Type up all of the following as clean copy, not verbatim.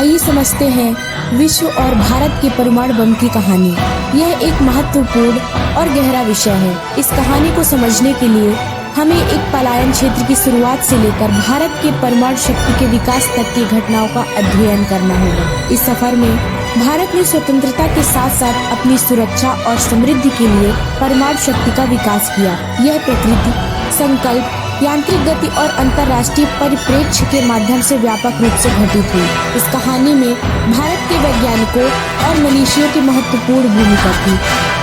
आइए समझते हैं विश्व और भारत के परमाणु बम की कहानी। यह एक महत्वपूर्ण और गहरा विषय है। इस कहानी को समझने के लिए हमें एक पलायन क्षेत्र की शुरुआत से लेकर भारत के परमाणु शक्ति के विकास तक की घटनाओं का अध्ययन करना होगा। इस सफर में भारत ने स्वतंत्रता के साथ साथ अपनी सुरक्षा और समृद्धि के लिए परमाणु शक्ति का विकास किया। यह प्रकृति, संकल्प, यांत्रिक गति और अंतर्राष्ट्रीय परिप्रेक्ष्य के माध्यम से व्यापक रूप से घटित हुई। इस कहानी में भारत के वैज्ञानिकों और मनीषियों की महत्वपूर्ण भूमिका थी,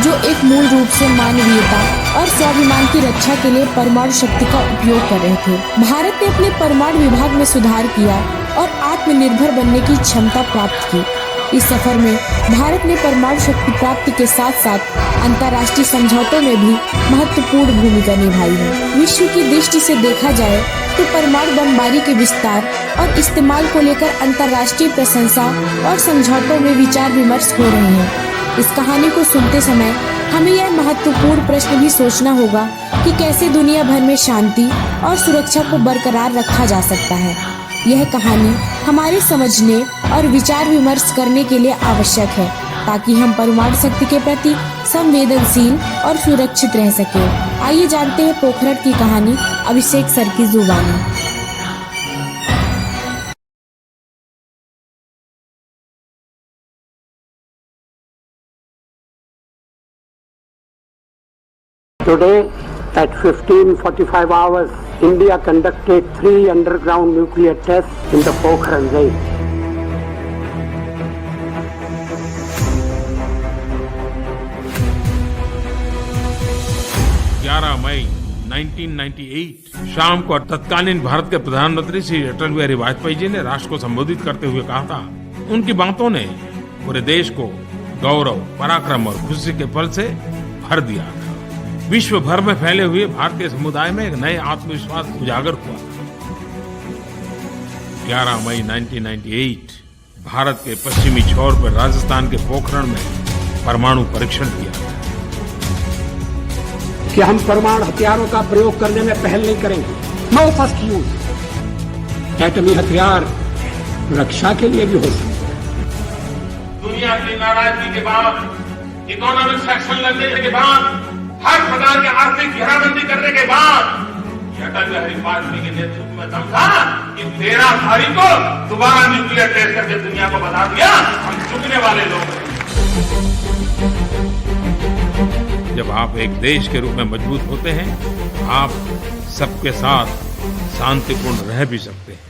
जो एक मूल रूप से मानवीयता और स्वाभिमान की रक्षा के लिए परमाणु शक्ति का उपयोग कर रहे थे। भारत ने अपने परमाणु विभाग में सुधार किया और आत्मनिर्भर बनने की क्षमता प्राप्त की। इस सफर में भारत ने परमाणु शक्ति प्राप्ति के साथ साथ अंतर्राष्ट्रीय समझौतों में भी महत्वपूर्ण भूमिका निभाई है। विश्व की दृष्टि से देखा जाए तो परमाणु बमबारी के विस्तार और इस्तेमाल को लेकर अंतर्राष्ट्रीय प्रशंसा और समझौतों में विचार विमर्श हो रहे हैं। इस कहानी को सुनते समय हमें यह महत्वपूर्ण प्रश्न भी सोचना होगा कि कैसे दुनिया भर में शांति और सुरक्षा को बरकरार रखा जा सकता है। यह कहानी हमारे समझने और विचार विमर्श करने के लिए आवश्यक है, ताकि हम परमाणु शक्ति के प्रति संवेदनशील और सुरक्षित रह सके। आइए जानते हैं पोखरण की कहानी अभिषेक सर की जुबानी। Today at 15:45 hours, India conducted 3 underground nuclear tests in the Pokhran range. मई 1998 शाम को तत्कालीन भारत के प्रधानमंत्री श्री अटल बिहारी वाजपेयी जी ने राष्ट्र को संबोधित करते हुए कहा था, उनकी बातों ने पूरे देश को गौरव, पराक्रम और खुशी के पल से भर दिया था। विश्व भर में फैले हुए भारतीय समुदाय में एक नए आत्मविश्वास उजागर हुआ था। 11 मई 1998 भारत के पश्चिमी छोर पर राजस्थान के पोखरण में परमाणु परीक्षण किया था कि हम परमाणु हथियारों का प्रयोग करने में पहल नहीं करेंगे। No first use. एटमी हथियार रक्षा के लिए भी हो सकते हैं। दुनिया की नाराजगी के बाद, इकोनॉमिक सेक्शन लगने के बाद, हर प्रकार की आर्थिक घेराबंदी करने के बाद अटल बिहारी वाजपेयी के नेतृत्व में दम था कि 13 तारीख को दोबारा न्यूक्लियर टेस्ट करके दुनिया को बता दिया हम झुकने वाले लोग हैं। जब आप एक देश के रूप में मजबूत होते हैं, आप सबके साथ शांतिपूर्ण रह भी सकते हैं।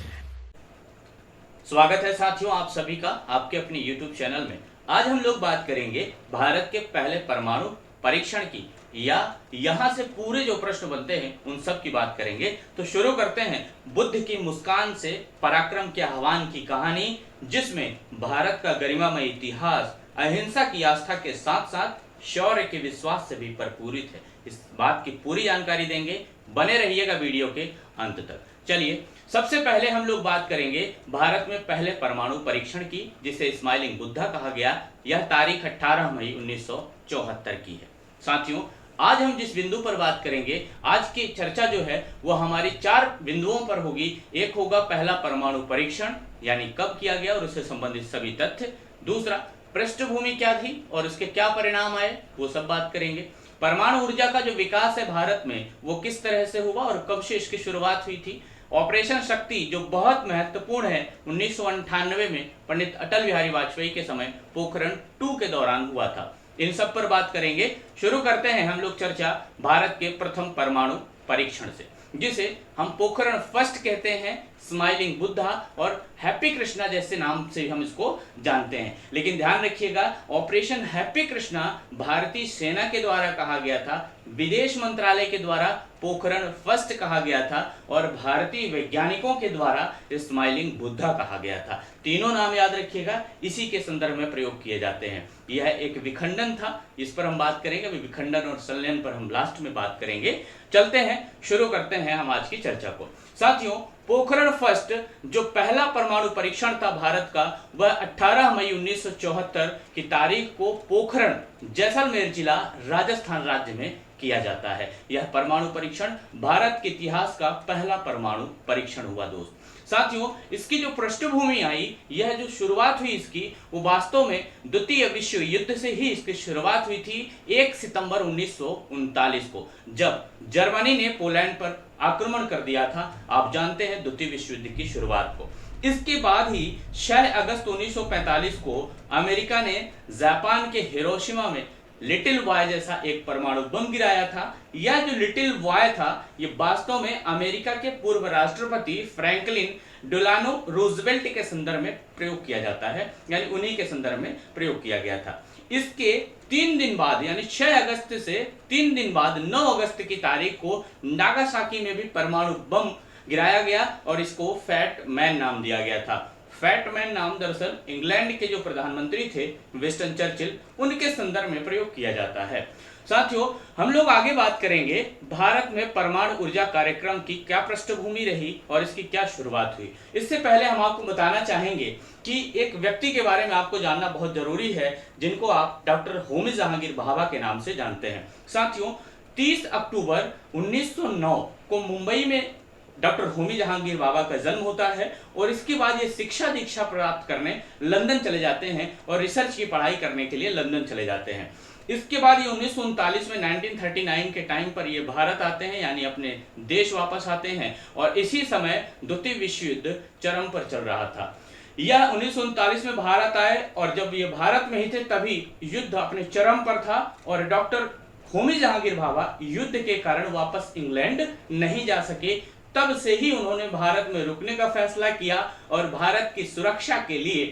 स्वागत है साथियों आप सभी का आपके अपने YouTube चैनल में। आज हम लोग बात करेंगे भारत के पहले परमाणु परीक्षण की, या यहां से पूरे जो प्रश्न बनते हैं उन सब की बात करेंगे। तो शुरू करते हैं बुद्ध की मुस्कान से पराक्रम के आह्वान की कहानी, जिसमें भारत का गरिमामय इतिहास अहिंसा की आस्था के साथ साथ शौर्य के विश्वास से भी परिपूरित है। इस बात की पूरी जानकारी देंगे, बने रहिएगा वीडियो के अंत तक। चलिए सबसे पहले हम लोग बात करेंगे भारत में पहले परमाणु परीक्षण की, जिसे स्माइलिंग बुद्धा कहा गया। यह तारीख 18 मई 1974 की है। साथियों आज हम जिस बिंदु पर बात करेंगे, आज की चर्चा जो है वो हमारी 4 बिंदुओं पर होगी। एक होगा पहला परमाणु परीक्षण, यानी कब किया गया और उससे संबंधित सभी तथ्य। दूसरा, पृष्ठभूमि क्या थी और उसके क्या परिणाम आए, वो सब बात करेंगे। परमाणु ऊर्जा का जो विकास है भारत में, वो किस तरह से हुआ और कब से इसकी शुरुआत हुई थी। ऑपरेशन शक्ति जो बहुत महत्वपूर्ण है, 1998 में पंडित अटल बिहारी वाजपेयी के समय पोखरण 2 के दौरान हुआ था। इन सब पर बात करेंगे। शुरू करते हैं हम लोग चर्चा भारत के प्रथम परमाणु परीक्षण से, जिसे हम पोखरण फर्स्ट कहते हैं, स्माइलिंग बुद्धा और हैप्पी कृष्णा जैसे नाम से हम इसको जानते हैं। लेकिन ध्यान रखिएगा, ऑपरेशन हैप्पी कृष्णा भारतीय सेना के द्वारा कहा गया था, विदेश मंत्रालय के द्वारा पोखरण फर्स्ट कहा गया था और भारतीय वैज्ञानिकों के द्वारा स्माइलिंग बुद्धा कहा गया था। तीनों नाम याद रखिएगा, इसी के संदर्भ में प्रयोग किए जाते हैं। यह एक विखंडन था, इस पर हम बात करेंगे। विखंडन और संलयन पर हम लास्ट में बात करेंगे। चलते हैं, शुरू करते हैं हम आज की चर्चा को। साथियों पोखरण फर्स्ट जो पहला परमाणु परीक्षण था भारत का, वह 18 मई 1974 की तारीख को पोखरण, जैसलमेर जिला, राजस्थान राज्य में किया जाता है। यह परमाणु परीक्षण भारत के इतिहास का पहला परमाणु परीक्षण हुआ दोस्त। साथियों, इसकी जो पृष्ठभूमि आई, यह जो शुरुआत हुई इसकी, वो वास्तव में द्वितीय विश्व युद्ध से ही इसकी शुरुआत हुई थी 1 सितंबर 1939 को, जब जर्मनी ने पोलैंड पर आक्रमण कर दिया था। आप जानते हैं द्वितीय विश्व युद्ध की शुरुआत को। इसके बाद ही 6 अगस्त 1945 को अमेरिका ने जापान के हिरोशिमा में लिटिल बॉय जैसा एक परमाणु बम गिराया था। यह जो लिटिल बॉय था, ये वास्तव में अमेरिका के पूर्व राष्ट्रपति फ्रैंकलिन डेलानो रूजवेल्ट के संदर्भ में प्रयोग किया जाता है, यानी उन्हीं के संदर्भ में प्रयोग किया गया था। इसके 3 दिन बाद, यानी 6 अगस्त से 3 दिन बाद 9 अगस्त की तारीख को नागासाकी में भी परमाणु बम गिराया गया और इसको फैट मैन नाम दिया गया था। फैटमैन नाम दरअसल इंग्लैंड के जो प्रधानमंत्री थे विंस्टन चर्चिल, उनके संदर्भ में प्रयोग किया जाता है। साथियों, हम लोग आगे बात करेंगे भारत में परमाणु ऊर्जा कार्यक्रम की क्या पृष्ठभूमि रही और इसकी क्या शुरुआत हुई। इससे पहले हम आपको बताना चाहेंगे कि एक व्यक्ति के बारे में आपको जानना बहुत जरूरी है, जिनको आप डॉक्टर होमी जहांगीर भाभा के नाम से जानते हैं। साथियों, 30 अक्टूबर 1909 को मुंबई में डॉक्टर होमी जहांगीर भाभा का जन्म होता है और इसके बाद ये शिक्षा दीक्षा प्राप्त करने लंदन चले जाते हैं और रिसर्च की पढ़ाई करने के लिए लंदन चले जाते हैं। इसके बाद ये 1939 में 1939 के टाइम पर ये भारत आते हैं, यानी अपने देश वापस आते हैं, और इसी समय द्वितीय विश्व युद्ध चरम पर चल रहा था। यह 1939 में भारत आए और जब ये भारत में ही थे तभी युद्ध अपने चरम पर था और डॉक्टर होमी जहांगीर भाभा युद्ध के कारण वापस इंग्लैंड नहीं जा सके। तब से ही उन्होंने भारत में रुकने का फैसला किया और भारत की सुरक्षा के लिए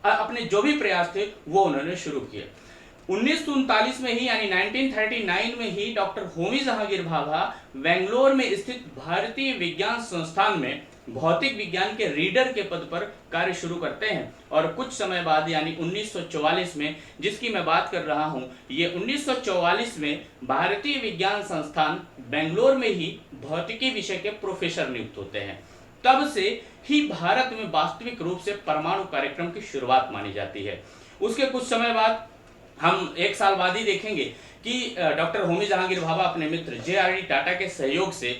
अपने जो भी प्रयास थे वो उन्होंने शुरू किए। 1939 में ही, यानी 1939 में ही डॉक्टर होमी जहांगीर भाभा बेंगलोर में स्थित भारतीय विज्ञान संस्थान में भौतिक विज्ञान के रीडर के पद पर कार्य शुरू करते हैं और कुछ समय बाद, यानी 1944 में, जिसकी मैं बात कर रहा हूं, ये 1944 में भारतीय विज्ञान संस्थान बेंगलोर में ही भौतिकी विषय के प्रोफेसर नियुक्त होते हैं। तब से ही भारत में वास्तविक रूप से परमाणु कार्यक्रम की शुरुआत मानी जाती है। उसके कुछ समय बाद, हम 1 साल बाद ही देखेंगे कि डॉक्टर होमी जहांगीर भाभा अपने मित्र JRD टाटा के सहयोग से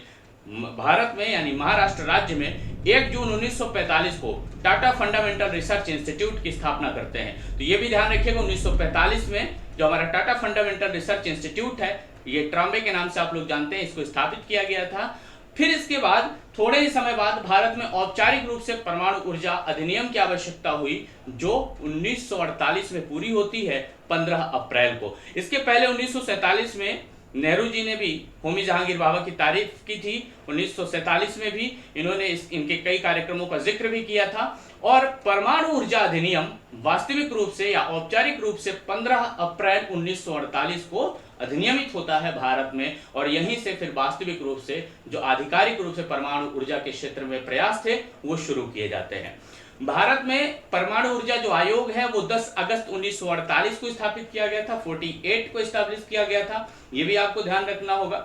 भारत में, यानी महाराष्ट्र राज्य में 1 जून 1945 को टाटा फंडामेंटल रिसर्च इंस्टीट्यूट की स्थापना करते हैं। तो ये भी ध्यान रखिएगा, 1945 में जो हमारा टाटा फंडामेंटल रिसर्च इंस्टीट्यूट है, ये ट्राम्बे के नाम से आप लोग जानते हैं, इसको स्थापित किया गया था। फिर इसके बाद थोड़े ही समय बाद भारत में औपचारिक रूप से परमाणु ऊर्जा अधिनियम की आवश्यकता हुई, जो 1948 में पूरी होती है 15 अप्रैल को। इसके पहले 1947 में नेहरू जी ने भी होमी जहांगीर भाभा की तारीफ की थी। 1947 में भी इन्होंने इनके कई कार्यक्रमों का जिक्र भी किया था और परमाणु ऊर्जा अधिनियम वास्तविक रूप से या औपचारिक रूप से 15 अप्रैल 1948 को अधिनियमित होता है भारत में, और यहीं से फिर वास्तविक रूप से जो आधिकारिक रूप से परमाणु ऊर्जा के क्षेत्र में प्रयास थे वो शुरू किए जाते हैं। भारत में परमाणु ऊर्जा जो आयोग है वो 10 अगस्त 1948 को स्थापित किया गया था, 48 को स्टैब्लिश किया गया था, ये भी आपको ध्यान रखना होगा।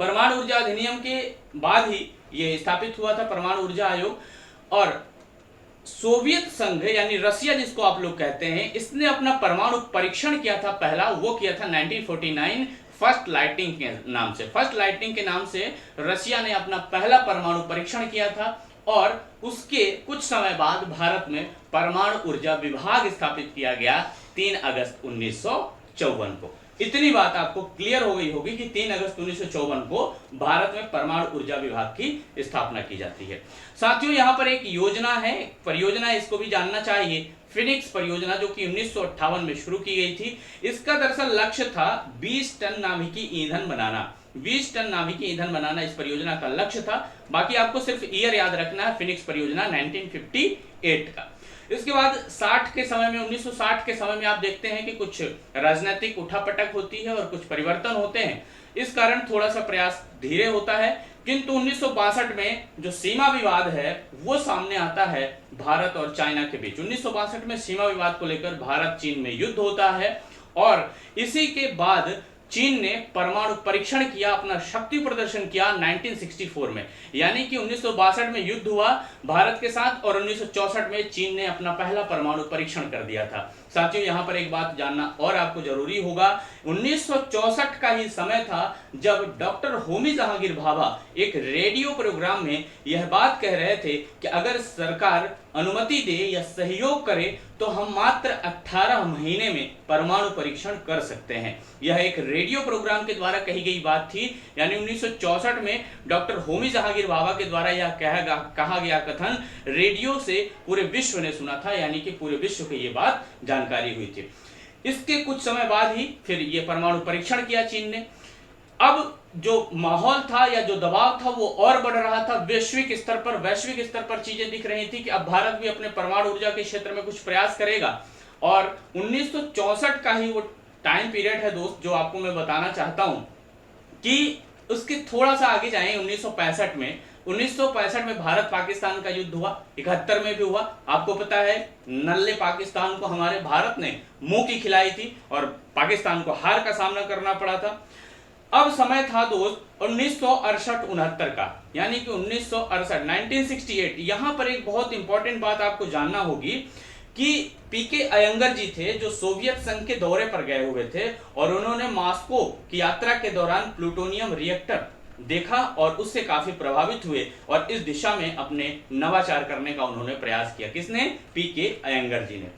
परमाणु ऊर्जा अधिनियम के बाद ही ये स्थापित हुआ था परमाणु ऊर्जा आयोग। और सोवियत संघ, यानी रसिया जिसको आप लोग कहते हैं, इसने अपना परमाणु परीक्षण किया था पहला, वो किया था 1949 फर्स्ट लाइटिंग के नाम से। फर्स्ट लाइटिंग के नाम से रसिया ने अपना पहला परमाणु परीक्षण किया था और उसके कुछ समय बाद भारत में परमाणु ऊर्जा विभाग स्थापित किया गया 3 अगस्त 1954 को। इतनी बात आपको क्लियर हो गई होगी कि 3 अगस्त 1954 को भारत में परमाणु ऊर्जा विभाग की स्थापना की जाती है। साथियों, यहाँ पर एक योजना है, परियोजना, इसको भी जानना चाहिए, फिनिक्स परियोजना, जो कि 1958 में शुरू की गई थी। इसका दरअसल लक्ष्य था 20 टन नाभिकीय ईंधन बनाना। 20 टन नाभिकीय ईंधन बनाना इस परियोजना का लक्ष्य था। बाकी आपको सिर्फ ईयर याद रखना है, फिनिक्स परियोजना 1958 का। इसके बाद 60 के समय में, 1960 के समय में आप देखते हैं कि कुछ राजनीतिक उठापटक होती है और कुछ परिवर्तन होते हैं, इस कारण थोड़ा सा प्रयास धीरे होता है। किंतु 1962 में जो सीमा विवाद है वो सामने आता है भारत और चाइना के बीच। 1962 में सीमा विवाद को लेकर भारत चीन में युद्ध होता है और इसी के बाद चीन ने परमाणु परीक्षण किया, अपना शक्ति प्रदर्शन किया 1964 में, यानी कि 1962 में युद्ध हुआ भारत के साथ और 1964 में चीन ने अपना पहला परमाणु परीक्षण कर दिया था। साथियों, यहां पर एक बात जानना और आपको जरूरी होगा, 1964 का ही समय था जब डॉक्टर होमी जहांगीर भाभा एक रेडियो प्रोग्राम में यह बात कह रहे थे कि अगर सरकार अनुमति दे या सहयोग करे तो हम मात्र 18 महीने में परमाणु परीक्षण कर सकते हैं। यह एक रेडियो प्रोग्राम के द्वारा कही गई बात थी, यानी 1964 में डॉक्टर होमी जहांगीर भाभा के द्वारा यह कहा गया कथन रेडियो से पूरे विश्व ने सुना था, यानी कि पूरे विश्व को यह बात जानकारी हुई थी। इसके कुछ समय बाद ही फिर यह परमाणु परीक्षण किया चीन ने। अब जो माहौल था या जो दबाव था वो और बढ़ रहा था, वैश्विक स्तर पर चीजें दिख रही थी कि अब भारत भी अपने परमाणु ऊर्जा के क्षेत्र में कुछ प्रयास करेगा। और 1964 का ही वो टाइम पीरियड है दोस्त, जो आपको मैं बताना चाहता हूं कि उसके थोड़ा सा आगे जाएं 1965 में। 1965 में भारत पाकिस्तान का युद्ध हुआ, 71 में भी हुआ। आपको पता है नल्ले पाकिस्तान को हमारे भारत ने मुंह की खिलाई थी और पाकिस्तान को हार का सामना करना पड़ा था। अब समय था दोस्त 1968-69 का, यानी कि 1968 यहां पर एक बहुत इंपॉर्टेंट बात आपको जानना होगी कि पीके अयंगर जी थे जो सोवियत संघ के दौरे पर गए हुए थे और उन्होंने मॉस्को की यात्रा के दौरान प्लूटोनियम रिएक्टर देखा और उससे काफी प्रभावित हुए और इस दिशा में अपने नवाचार करने का उन्होंने प्रयास किया। किसने? पीके अयंगर जी ने।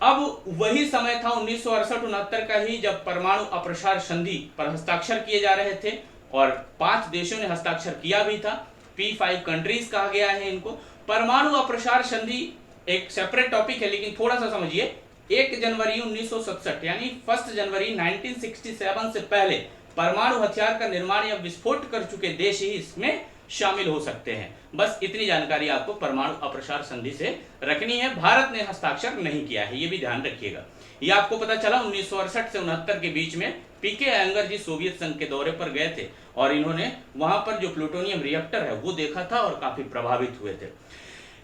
अब वही समय था 1968-69 का ही जब परमाणु अप्रसार संधि पर हस्ताक्षर किए जा रहे थे और 5 देशों ने हस्ताक्षर किया भी था। P5 कंट्रीज कहा गया है इनको। परमाणु अप्रसार संधि एक सेपरेट टॉपिक है, लेकिन थोड़ा सा समझिए। 1 जनवरी 1967 यानी 1 जनवरी 1967 से पहले परमाणु हथियार का निर्माण या विस्फोट कर चुके देश ही इसमें शामिल हो सकते हैं। बस इतनी जानकारी आपको परमाणु अप्रसार संधि से रखनी है। भारत ने हस्ताक्षर नहीं किया है, ये भी ध्यान रखिएगा। ये आपको पता चला 1968 से 69 के बीच में पीके अयंगर जी सोवियत संघ के दौरे पर गए थे और इन्होंने वहां पर जो प्लूटोनियम रिएक्टर है वो देखा था और काफी प्रभावित हुए थे।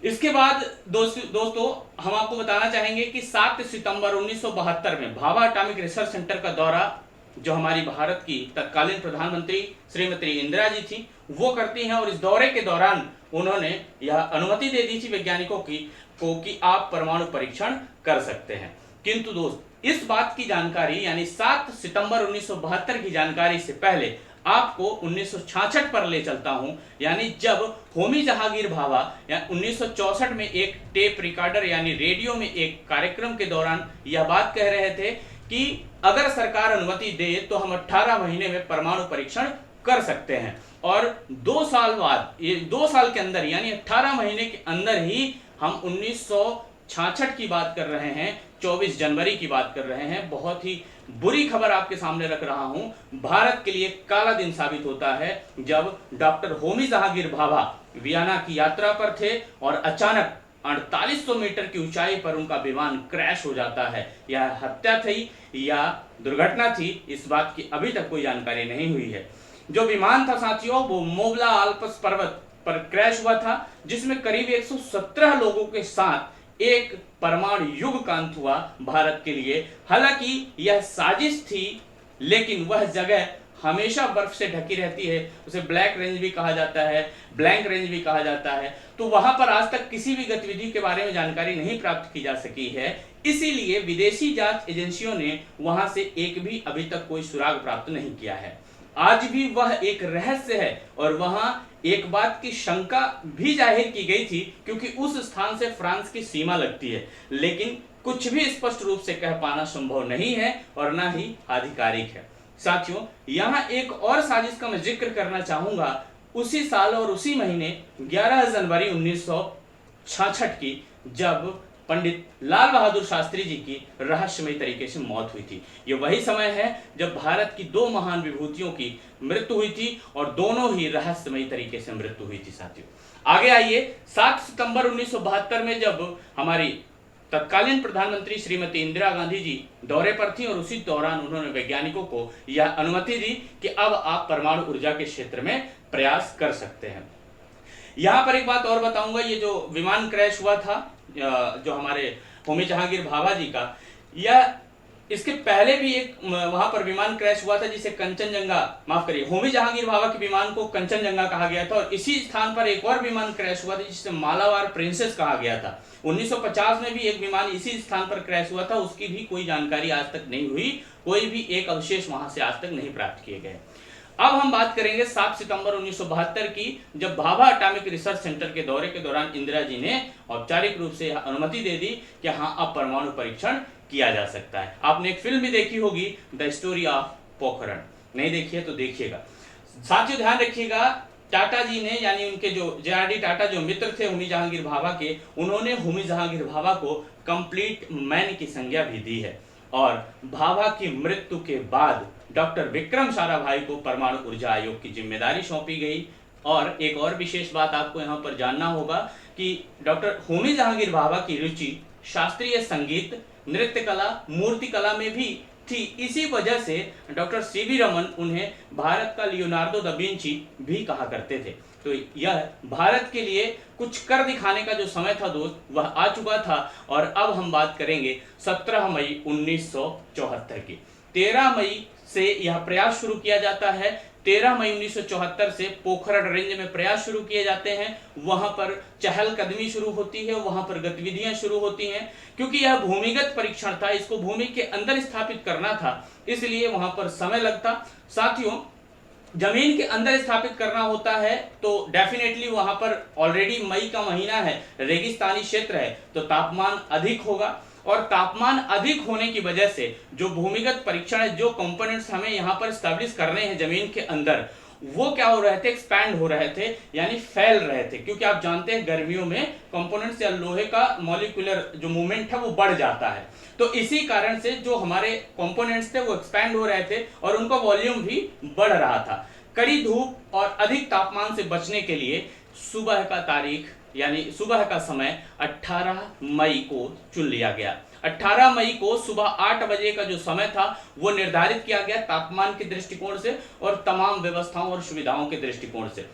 इसके बाद दोस्तों हम आपको बताना चाहेंगे कि 7 सितंबर 1972 में भाभा एटॉमिक रिसर्च सेंटर का दौरा जो हमारी भारत की तत्कालीन प्रधानमंत्री श्रीमती इंदिरा जी थी वो करती हैं और इस दौरे के दौरान उन्होंने यह अनुमति दे दी थी वैज्ञानिकों को कि आप परमाणु परीक्षण कर सकते हैं। किंतु दोस्त इस बात की जानकारी यानी 7 सितंबर 1972 की जानकारी से पहले आपको 1966 पर ले चलता हूं, यानी जब होमी जहांगीर भाभा 1964 में एक टेप रिकॉर्डर यानी रेडियो में एक कार्यक्रम के दौरान यह बात कह रहे थे कि अगर सरकार अनुमति दे तो हम 18 महीने में परमाणु परीक्षण कर सकते हैं। और 2 साल बाद, ये 2 साल के अंदर यानी 18 महीने के अंदर ही हम 1966 की बात कर रहे हैं, 24 जनवरी की बात कर रहे हैं। बहुत ही बुरी खबर आपके सामने रख रहा हूं, भारत के लिए काला दिन साबित होता है जब डॉक्टर होमी जहांगीर भाभा वियना की यात्रा पर थे और अचानक 4800 मीटर की ऊंचाई पर उनका विमान क्रैश हो जाता है। यह हत्या थी या दुर्घटना थी, इस बात की अभी तक कोई जानकारी नहीं हुई है। जो विमान था साथियों वो मोवला आल्प्स पर्वत पर क्रैश हुआ था, जिसमें करीब 117 लोगों के साथ एक परमाणु युग का अंत हुआ भारत के लिए। हालांकि यह साजिश थी, लेकिन वह जगह हमेशा बर्फ से ढकी रहती है, उसे ब्लैक रेंज भी कहा जाता है, ब्लैंक रेंज भी कहा जाता है। तो वहां पर आज तक किसी भी गतिविधि के बारे में जानकारी नहीं प्राप्त की जा सकी है, इसीलिए विदेशी जांच एजेंसियों ने वहां से एक भी अभी तक कोई सुराग प्राप्त नहीं किया है। आज भी वह एक रहस्य है और वहां एक बात की शंका भी जाहिर की गई थी क्योंकि उस स्थान से फ्रांस की सीमा लगती है, लेकिन कुछ भी स्पष्ट रूप से कह पाना संभव नहीं है और ना ही आधिकारिक है। साथियों, यहां एक और साजिश का मैं जिक्र करना चाहूंगा। उसी साल और उसी महीने 11 जनवरी 1966 की जब पंडित लाल बहादुर शास्त्री जी की रहस्यमय तरीके से मौत हुई थी। ये वही समय है जब भारत की 2 महान विभूतियों की मृत्यु हुई थी और दोनों ही रहस्यमय तरीके से मृत्यु हुई थी। साथियों आगे आइए, 7 सितंबर 1972 में जब हमारी तत्कालीन प्रधानमंत्री श्रीमती इंदिरा गांधी जी दौरे पर थी और उसी दौरान उन्होंने वैज्ञानिकों को यह अनुमति दी कि अब आप परमाणु ऊर्जा के क्षेत्र में प्रयास कर सकते हैं। यहां पर एक बात और बताऊंगा, ये जो विमान क्रैश हुआ था जो हमारे होमी जहांगीर भाभा जी का, यह इसके पहले भी एक वहां पर विमान क्रैश हुआ था जिसे कंचनजंगा, माफ करिए, होमी जहांगीर भाभा के विमान को कंचनजंगा कहा गया था। और इसी स्थान पर एक और विमान क्रैश हुआ था जिसे मालाबार प्रिंसेस कहा गया था। 1950 में भी एक विमान इसी स्थान पर क्रैश हुआ था, उसकी भी कोई जानकारी आज तक नहीं हुई, कोई भी एक अवशेष वहां से आज तक नहीं प्राप्त किए गए। अब हम बात करेंगे 7 सितंबर 1972 की, जब भाभा एटॉमिक रिसर्च सेंटर के दौरे के दौरान इंदिरा जी ने औपचारिक रूप से अनुमति दे दी कि हाँ, अब परमाणु परीक्षण किया जा सकता है। आपने एक फिल्म भी देखी होगी, द स्टोरी ऑफ पोखरण, नहीं देखी है तो देखिएगा। साथियों ध्यान रखिएगा, टाटा जी ने, यानी उनके जो JRD टाटा जो मित्र थे होमी जहांगीर भाभा के, उन्होंने होमी जहांगीर भाभा को कंप्लीट मैन की संज्ञा भी दी है। और भाभा की मृत्यु के बाद डॉक्टर विक्रम साराभाई को परमाणु ऊर्जा आयोग की जिम्मेदारी सौंपी गई। और एक और विशेष बात आपको यहाँ पर जानना होगा कि डॉक्टर होमी जहांगीर भाभा की रुचि शास्त्रीय संगीत, नृत्य कला, मूर्ति कला में भी थी। इसी वजह से डॉक्टर CV रमन उन्हें भारत का लियोनार्डो दा विंची भी कहा करते थे। तो यह भारत के लिए कुछ कर दिखाने का जो समय था दोस्त, वह आ चुका था। और अब हम बात करेंगे 17 मई 1974 की। 13 मई से यह प्रयास शुरू किया जाता है। 13 मई 1974 से पोखरण रेंज में प्रयास शुरू किए जाते हैं। वहां पर चहलकदमी शुरू होती है, वहां पर गतिविधियां शुरू होती हैं। क्योंकि यह भूमिगत परीक्षण था, इसको भूमि के अंदर स्थापित करना था, इसलिए वहां पर समय लगता। साथियों, जमीन के अंदर स्थापित करना होता है तो डेफिनेटली वहां पर ऑलरेडी मई का महीना है, रेगिस्तानी क्षेत्र है, तो तापमान अधिक होगा। और तापमान अधिक होने की वजह से जो भूमिगत परीक्षण है, जो कंपोनेंट्स हमें यहाँ पर स्टैब्लिश करने हैं जमीन के अंदर, वो क्या हो रहे थे, एक्सपैंड हो रहे थे, यानी फैल रहे थे। क्योंकि आप जानते हैं गर्मियों में कंपोनेंट्स या लोहे का मॉलिक्यूलर जो मूवमेंट है वो बढ़ जाता है। तो इसी कारण से जो हमारे कंपोनेंट्स थे वो एक्सपैंड हो रहे थे और उनका वॉल्यूम भी बढ़ रहा था। कड़ी धूप और अधिक तापमान से बचने के लिए सुबह का तारीख, यानी सुबह का समय 18 मई को चुन लिया गया। 18 मई को सुबह 8 बजे का जो समय था वो निर्धारित किया गया तापमान के दृष्टिकोण से और तमाम व्यवस्थाओं और सुविधाओं के दृष्टिकोण से।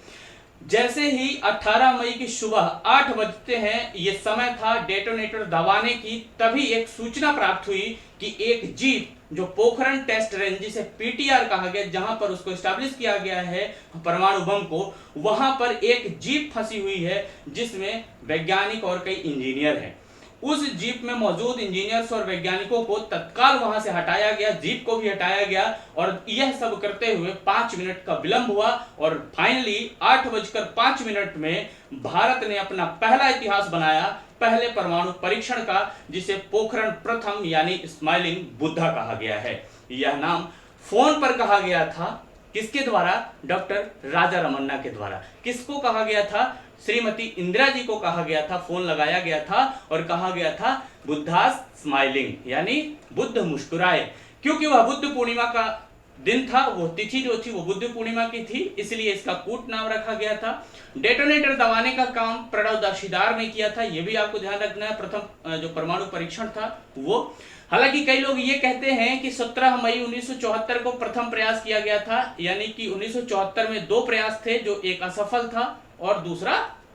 जैसे ही 18 मई की सुबह 8 बजते हैं, ये समय था डेटोनेटर दबाने की, तभी एक सूचना प्राप्त हुई कि एक जीप जो पोखरण टेस्ट रेंज, जिसे PTR कहा गया, जहां पर उसको एस्टैब्लिश किया गया है परमाणु बम को, वहां पर एक जीप फंसी हुई है जिसमें वैज्ञानिक और कई इंजीनियर हैं। उस जीप में मौजूद इंजीनियर्स और वैज्ञानिकों को तत्काल वहां से हटाया गया, जीप को भी हटाया गया। और यह सब करते हुए 5 मिनट का विलंब हुआ और फाइनली 8:05 में भारत ने अपना पहला इतिहास बनाया, पहले परमाणु परीक्षण का, जिसे पोखरण प्रथम यानी स्माइलिंग बुद्धा कहा गया है। यह नाम फोन पर कहा गया था, किसके द्वारा? डॉक्टर राजा रमन्ना के द्वारा। किसको कहा गया था? श्रीमती इंदिरा जी को कहा गया था, फोन लगाया गया था और कहा गया था बुद्धा स्माइलिंग, यानी बुद्ध मुस्कुराए। क्योंकि वह बुद्ध पूर्णिमा का दिन था, वो तिथि जो थी वो बुद्ध पूर्णिमा की थी, इसलिए इसका कूट नाम रखा गया था। डेटोनेटर दबाने का काम प्रणव दाशीदार ने किया था, यह भी आपको ध्यान रखना है। प्रथम जो परमाणु परीक्षण था वो, हालांकि कई लोग ये कहते हैं कि 17 मई 1974 को प्रथम प्रयास किया गया था, यानी कि 1974 में 2 प्रयास थे, जो एक असफल था और दूसरा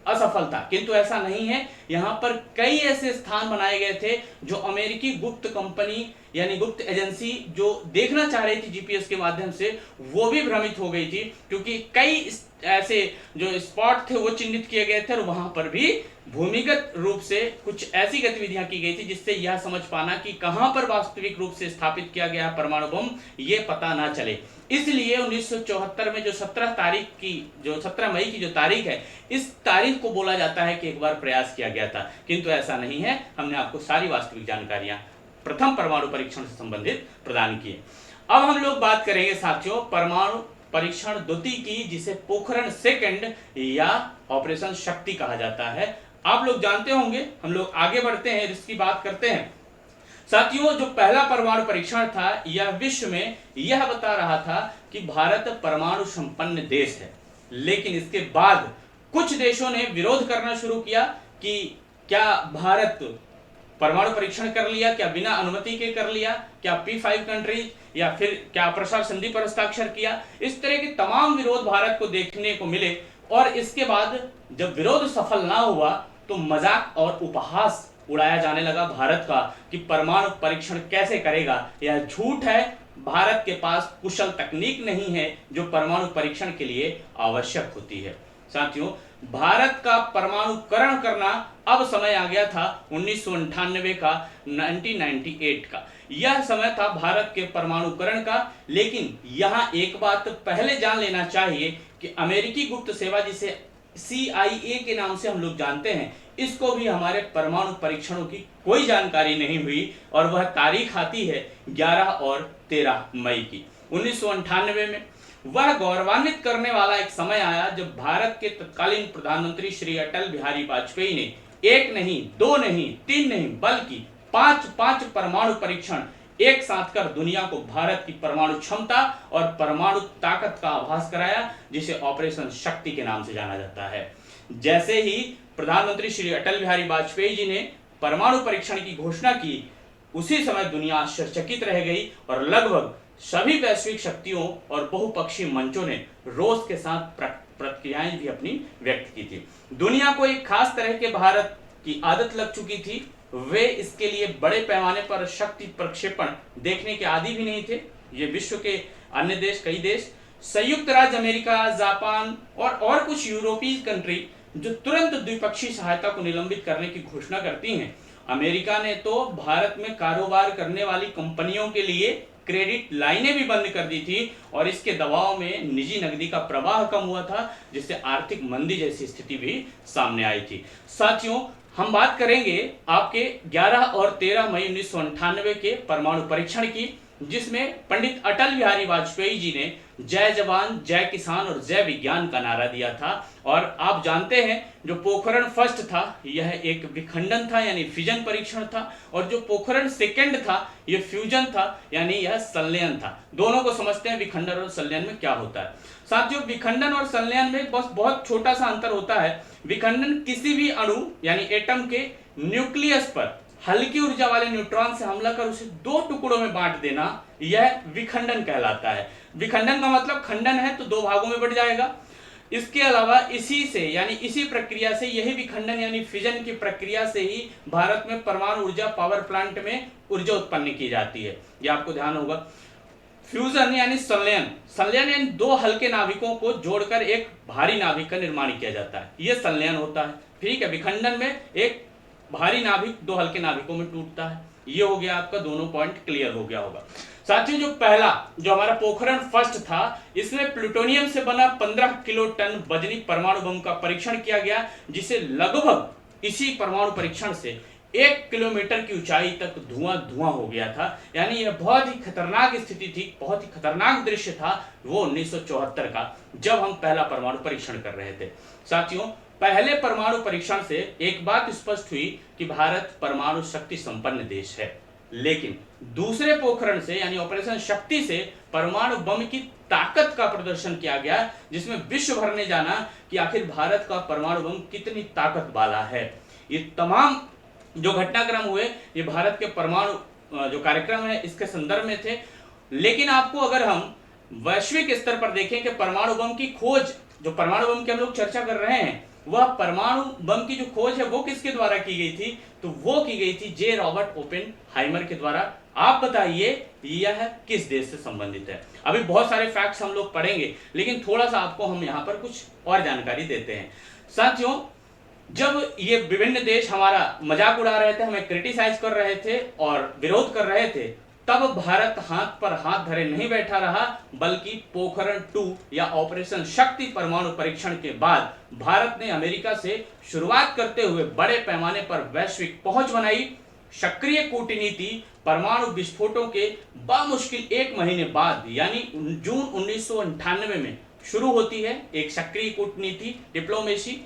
असफल था, किंतु ऐसा नहीं है। यहां पर कई ऐसे स्थान बनाए गए थे जो अमेरिकी गुप्त कंपनी यानी गुप्त एजेंसी जो देखना चाह रही थी जीपीएस के माध्यम से, वो भी भ्रमित हो गई थी, क्योंकि कई ऐसे जो स्पॉट थे वो चिन्हित किए गए थे और वहां पर भी भूमिगत रूप से कुछ ऐसी गतिविधियां की गई थी जिससे यह समझ पाना कि कहां पर वास्तविक रूप से स्थापित किया गया परमाणु बम, ये पता ना चले। इसलिए 1974 में जो 17 मई की जो तारीख है, इस तारीख को बोला जाता है कि एक बार प्रयास किया गया था, किंतु ऐसा नहीं है। हमने आपको सारी वास्तविक जानकारियां प्रथम परमाणु परीक्षण से संबंधित प्रदान किए। अब हम लोग बात करेंगे साथियों परमाणु परीक्षण द्वितीय की, जिसे पोखरण सेकंड या ऑपरेशन शक्ति कहा जाता है। आप लोग जानते होंगे, हम लोग आगे बढ़ते हैं, इसकी बात करते हैं। साथियों, जो पहला परमाणु परीक्षण था यह विश्व में यह बता रहा था कि भारत परमाणु संपन्न देश है, लेकिन इसके बाद कुछ देशों ने विरोध करना शुरू किया कि क्या भारत परमाणु परीक्षण कर लिया, क्या बिना अनुमति के कर लिया, क्या P5 कंट्रीज, या फिर क्या अप्रसार संधि पर हस्ताक्षर किया। इस तरह के तमाम विरोध भारत को देखने को मिले और इसके बाद जब विरोध सफल ना हुआ तो मजाक और उपहास उड़ाया जाने लगा भारत का कि परमाणु परीक्षण कैसे करेगा। यह झूठ है। भारत के पास कुशल तकनीक नहीं है जो परमाणु परीक्षण के लिए आवश्यक होती है। साथियों, भारत का परमाणुकरण करना अब समय आ गया था 1998 का, 1998 का। यह समय था भारत के परमाणुकरण का। लेकिन यहां एक बात पहले जान लेना चाहिए कि अमेरिकी गुप्त सेवा, जिसे CIA के नाम से हम लोग जानते हैं, इसको भी हमारे परमाणु परीक्षणों की कोई जानकारी नहीं हुई। और वह तारीख आती है 11 और 13 मई की 1998 में। वह गौरवान्वित करने वाला एक समय आया जब भारत के तत्कालीन प्रधानमंत्री श्री अटल बिहारी वाजपेयी ने एक नहीं, दो नहीं, तीन नहीं, बल्कि 5 परमाणु परीक्षण एक साथ कर दुनिया को भारत की परमाणु क्षमता और परमाणु ताकत का आभास कराया, जिसे ऑपरेशन शक्ति के नाम से जाना जाता है। जैसे ही प्रधानमंत्री श्री अटल बिहारी वाजपेयी जी ने परमाणु परीक्षण की घोषणा की, उसी समय दुनिया आश्चर्यचकित रह गई और लगभग सभी वैश्विक शक्तियों और बहुपक्षीय मंचों ने रोष के साथ प्रतिक्रियाएं भी अपनी व्यक्त की थी। दुनिया को एक खास तरह के भारत की आदत लग चुकी थी। वे इसके लिए बड़े पैमाने पर शक्ति प्रक्षेपण देखने के आदी भी नहीं थे। ये विश्व के अन्य देश, कई देश, संयुक्त राज्य अमेरिका, जापान और कुछ यूरोपीय कंट्री जो तुरंत द्विपक्षीय सहायता को निलंबित करने की घोषणा करती हैं। अमेरिका ने तो भारत में कारोबार करने वाली कंपनियों के लिए क्रेडिट लाइनें भी बंद कर दी थी और इसके दबाव में निजी नकदी का प्रवाह कम हुआ था, जिससे आर्थिक मंदी जैसी स्थिति भी सामने आई थी। साथियों, हम बात करेंगे आपके 11 और 13 मई 1998 के परमाणु परीक्षण की, जिसमें पंडित अटल बिहारी वाजपेयी जी ने जय जवान, जय किसान और जय विज्ञान का नारा दिया था। और आप जानते हैं जो पोखरण फर्स्ट था यह एक विखंडन था, यानी फिजन परीक्षण था, और जो पोखरण सेकंड था यह फ्यूजन था, यानी यह संलयन था। दोनों को समझते हैं विखंडन और संलयन में क्या होता है। साथियों, विखंडन और संलयन में बस बहुत छोटा सा अंतर होता है। विखंडन किसी भी अणु यानी एटम के न्यूक्लियस पर हल्की ऊर्जा वाले न्यूट्रॉन से हमला कर उसे 2 टुकड़ों में बांट देना, यह विखंडन कहलाता है। विखंडन का मतलब खंडन है तो 2 भागों में बढ़ जाएगा। इसके अलावा इसी से यानी इसी प्रक्रिया से, यही विखंडन यानी फिजन की प्रक्रिया से ही भारत में परमाणु ऊर्जा पावर प्लांट में ऊर्जा उत्पन्न की जाती है। यह आपको ध्यान होगा। फ्यूजन यानी संलयन, संलयन यानी 2 हल्के नाभिकों को जोड़कर एक भारी नाभिक का निर्माण किया जाता है, यह संलयन होता है। ठीक है, विखंडन में एक भारी नाभिक 2 हल्के नाभिकों में टूटता है। ये हो गया आपका, दोनों पॉइंट क्लियर हो गया होगा। साथियों, जो पहला जो हमारा पोखरण फर्स्ट था, इसमें प्लूटोनियम से बना 15 किलो टन वजनी परमाणु बम का परीक्षण किया गया, जिसे लगभग इसी परमाणु परीक्षण से 1 किलोमीटर की ऊंचाई तक धुआं हो गया था। यानी यह बहुत ही खतरनाक स्थिति थी, बहुत ही खतरनाक दृश्य था वो 1974 का, जब हम पहला परमाणु परीक्षण कर रहे थे। साथियों, पहले परमाणु परीक्षण से एक बात स्पष्ट हुई कि भारत परमाणु शक्ति संपन्न देश है। लेकिन दूसरे पोखरण से यानी ऑपरेशन शक्ति से परमाणु बम की ताकत का प्रदर्शन किया गया, जिसमें विश्व भर ने जाना कि आखिर भारत का परमाणु बम कितनी ताकत वाला है। ये तमाम जो घटनाक्रम हुए ये भारत के परमाणु जो कार्यक्रम है इसके संदर्भ में थे। लेकिन आपको अगर हम वैश्विक स्तर पर देखें कि परमाणु बम की खोज, जो परमाणु बम की हम लोग चर्चा कर रहे हैं, वह परमाणु बम की जो खोज है वो किसके द्वारा की गई थी? तो वो की गई थी जे रॉबर्ट ओपेनहाइमर के द्वारा। आप बताइए यह किस देश से संबंधित है? अभी बहुत सारे फैक्ट्स हम लोग पढ़ेंगे, लेकिन थोड़ा सा आपको हम यहाँ पर कुछ और जानकारी देते हैं। साथियों, जब ये विभिन्न देश हमारा मजाक उड़ा रहे थे, हमें क्रिटिसाइज कर रहे थे और विरोध कर रहे थे, तब भारत हाथ पर हाथ धरे नहीं बैठा रहा, बल्कि पोखरण 2 या ऑपरेशन शक्ति परमाणु परीक्षण के बाद भारत ने अमेरिका से शुरुआत करते हुए बड़े पैमाने पर वैश्विक पहुंच बनाई। सक्रिय कूटनीति परमाणु विस्फोटों के बामुश्किल 1 महीने बाद यानी जून 1998 में शुरू होती है। एक सक्रिय कूटनीति, डिप्लोमेसी।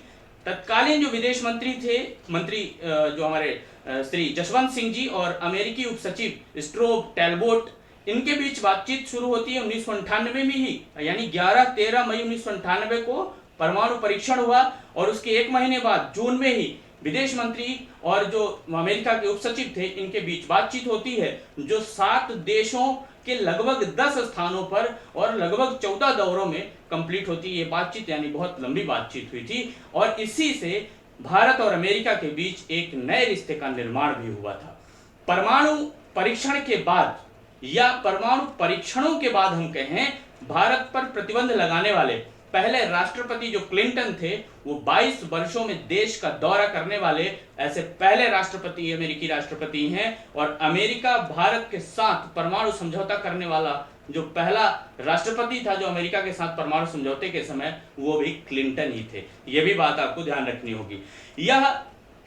तत्कालीन जो विदेश मंत्री थे, जो हमारे श्री जसवंत सिंह जी और अमेरिकी उप सचिव स्ट्रोब टैलबोट, इनके बीच बातचीत शुरू होती है 1998 में ही, यानी 11-13 मई 1998 को परमाणु परीक्षण हुआ। और उसके 1 महीने बाद जून में ही विदेश मंत्री और जो अमेरिका के उप सचिव थे इनके बीच बातचीत होती है, जो 7 देशों के लगभग 10 स्थानों पर और लगभग 14 दौरों में कंप्लीट होती है ये बातचीत, यानी बहुत लंबी बातचीत हुई थी। और इसी से भारत और अमेरिका के बीच एक नए रिश्ते का निर्माण भी हुआ था। परमाणु परीक्षण के बाद या परमाणु परीक्षणों के बाद हम कहें, भारत पर प्रतिबंध लगाने वाले पहले राष्ट्रपति जो क्लिंटन थे, वो 22 वर्षों में देश का दौरा करने वाले ऐसे पहले राष्ट्रपति अमेरिकी राष्ट्रपति हैं। और अमेरिका भारत के साथ परमाणु समझौता करने वाला जो पहला राष्ट्रपति था जो अमेरिका के साथ परमाणु समझौते के समय, वो भी क्लिंटन ही थे। यह भी बात आपको ध्यान रखनी होगी। यह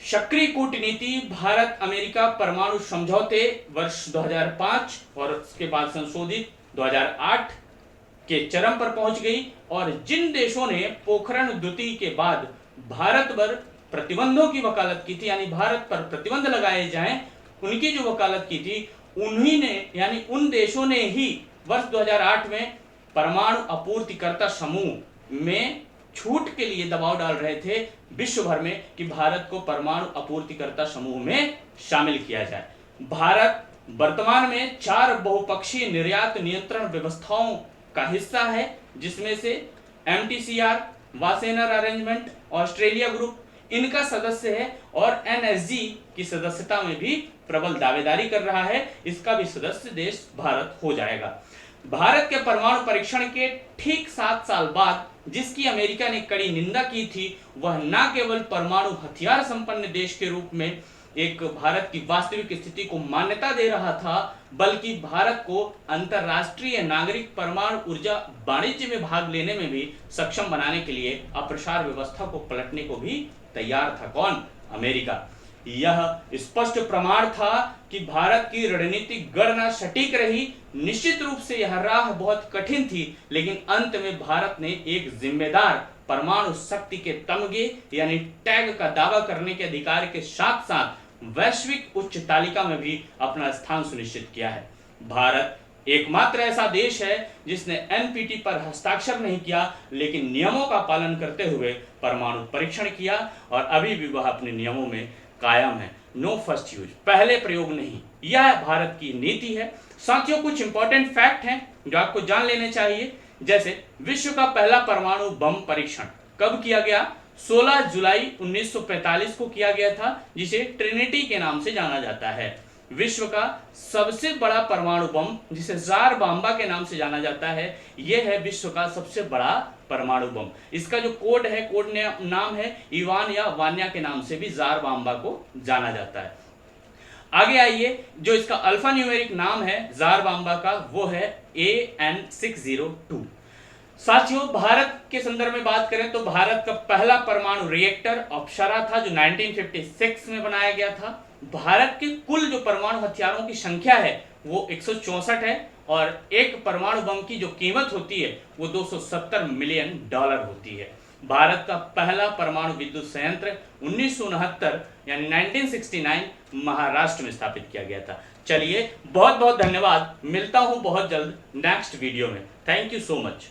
सक्रिय कूटनीति भारत अमेरिका परमाणु समझौते वर्ष 2005 और उसके बाद संशोधित 2008 के चरम पर पहुंच गई। और जिन देशों ने पोखरण द्वितीय के बाद भारत पर प्रतिबंधों की वकालत की थी, यानी भारत पर प्रतिबंध लगाए जाएं, उनकी जो वकालत की थी, उन्हीं ने यानी उन देशों ने ही वर्ष 2008 में परमाणु आपूर्तिकर्ता समूह में छूट के लिए दबाव डाल रहे थे विश्व भर में कि भारत को परमाणु आपूर्तिकर्ता समूह में शामिल किया जाए। भारत वर्तमान में 4 बहुपक्षीय निर्यात नियंत्रण व्यवस्थाओं का हिस्सा है, जिसमें से MTCR, वासेनर अरेंजमेंट, ऑस्ट्रेलिया ग्रुप इनका सदस्य है और NSG की सदस्यता में भी प्रबल दावेदारी कर रहा है। इसका भी सदस्य देश भारत हो जाएगा। भारत के परमाणु परीक्षण के ठीक 7 साल बाद जिसकी अमेरिका ने कड़ी निंदा की थी, वह न केवल परमाणु हथियार संपन्न देश के रूप में एक भारत की वास्तविक स्थिति को मान्यता दे रहा था, बल्कि भारत को अंतरराष्ट्रीय नागरिक परमाणु ऊर्जा वाणिज्य में भाग लेने में भी सक्षम बनाने के लिए अप्रसार व्यवस्था को पलटने को भी तैयार था। कौन? अमेरिका। यह स्पष्ट प्रमाण था कि भारत की रणनीतिक गणना सटीक रही। निश्चित रूप से यह राह बहुत कठिन थी, लेकिन अंत में भारत ने एक जिम्मेदार परमाणु शक्ति के तमगे यानी टैग का दावा करने के अधिकार के साथ साथ वैश्विक उच्च तालिका में भी अपना स्थान सुनिश्चित किया है। भारत एकमात्र ऐसा देश है जिसने NPT पर हस्ताक्षर नहीं किया, लेकिन नियमों का पालन करते हुए परमाणु परीक्षण किया और अभी भी वह अपने नियमों में कायम है। नो फर्स्ट यूज, पहले प्रयोग नहीं, यह भारत की नीति है। साथियों, कुछ इंपॉर्टेंट फैक्ट हैं जो आपको जान लेने चाहिए। जैसे विश्व का पहला परमाणु बम परीक्षण कब किया गया? 16 जुलाई 1945 को किया गया था, जिसे ट्रिनिटी के नाम से जाना जाता है। विश्व का सबसे बड़ा परमाणु बम, जिसे जार बाम्बा के नाम से जाना जाता है, यह है विश्व का सबसे बड़ा परमाणु बम। इसका जो कोड है, कोड नाम है इवान या वान्या के नाम से भी जार बाम्बा को जाना जाता है। आगे आइए, जो इसका अल्फा न्यूमेरिक नाम है जार बाम्बा का, वो है AN602। साथियों, भारत के संदर्भ में बात करें तो भारत का पहला परमाणु रिएक्टर अप्सरा था जो 1956 में बनाया गया था। भारत के कुल जो परमाणु हथियारों की संख्या है वो 164 है और एक परमाणु बम की जो कीमत होती है वो $270 मिलियन होती है। भारत का पहला परमाणु विद्युत संयंत्र 1969 यानी 1969 महाराष्ट्र में स्थापित किया गया था। चलिए, बहुत बहुत धन्यवाद। मिलता हूं बहुत जल्द नेक्स्ट वीडियो में। Thank you so much.